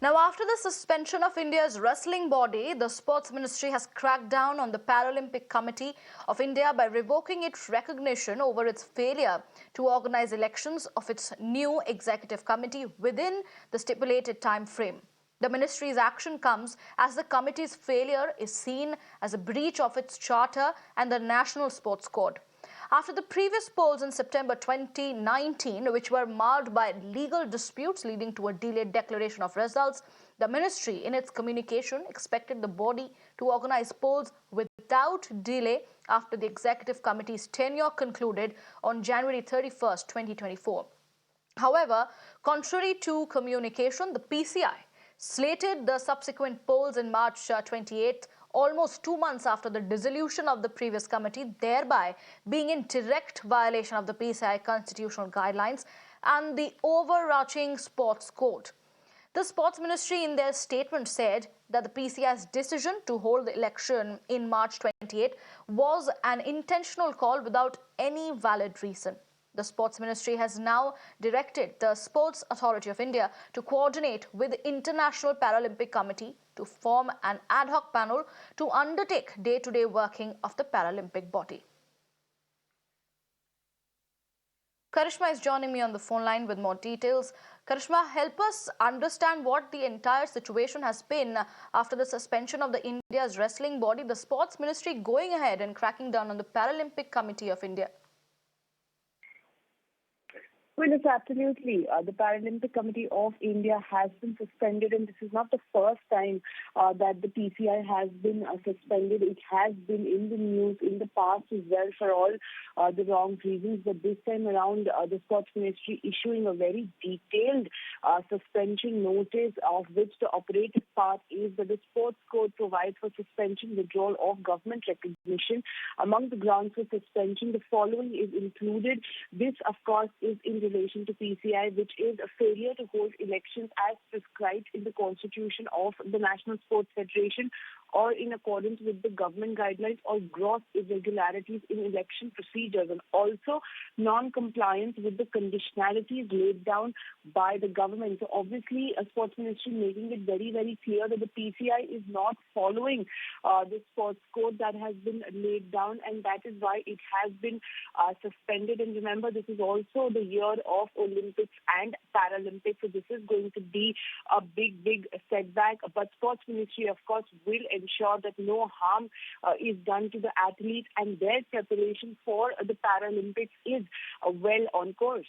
Now, after the suspension of India's wrestling body, the Sports Ministry has cracked down on the Paralympic Committee of India by revoking its recognition over its failure to organize elections of its new executive committee within the stipulated time frame. The ministry's action comes as the committee's failure is seen as a breach of its charter and the National Sports Code. After the previous polls in September 2019, which were marred by legal disputes leading to a delayed declaration of results, the ministry, in its communication, expected the body to organize polls without delay after the executive committee's tenure concluded on January 31st, 2024. However, contrary to communication, the PCI slated the subsequent polls in March 28th, almost 2 months after the dissolution of the previous committee, thereby being in direct violation of the PCI constitutional guidelines and the overarching sports code. The Sports Ministry in their statement said that the PCI's decision to hold the election in March 28 was an intentional call without any valid reason. The Sports Ministry has now directed the Sports Authority of India to coordinate with the International Paralympic Committee to form an ad hoc panel to undertake day-to-day working of the Paralympic body. Karishma is joining me on the phone line with more details. Karishma, help us understand what the entire situation has been after the suspension of the India's wrestling body, the Sports Ministry going ahead and cracking down on the Paralympic Committee of India. Well, it's absolutely. The Paralympic Committee of India has been suspended, and this is not the first time that the PCI has been suspended. It has been in the news in the past as well for all the wrong reasons. But this time around, the Sports Ministry issuing a very detailed suspension notice, of which the operative part is that the Sports Code provides for suspension, withdrawal of government recognition. Among the grounds for suspension, the following is included. This, of course, is in relation to PCI, which is a failure to hold elections as prescribed in the constitution of the National Sports Federation or in accordance with the government guidelines, or gross irregularities in election procedures, and also non-compliance with the conditionalities laid down by the government. So obviously, a Sports Ministry making it very, very clear that the PCI is not following the sports code that has been laid down, and that is why it has been suspended. And remember, this is also the year of Olympics and Paralympics, so this is going to be a big, big setback. But Sports Ministry, of course, will ensure that no harm is done to the athletes, and their preparation for the Paralympics is well on course.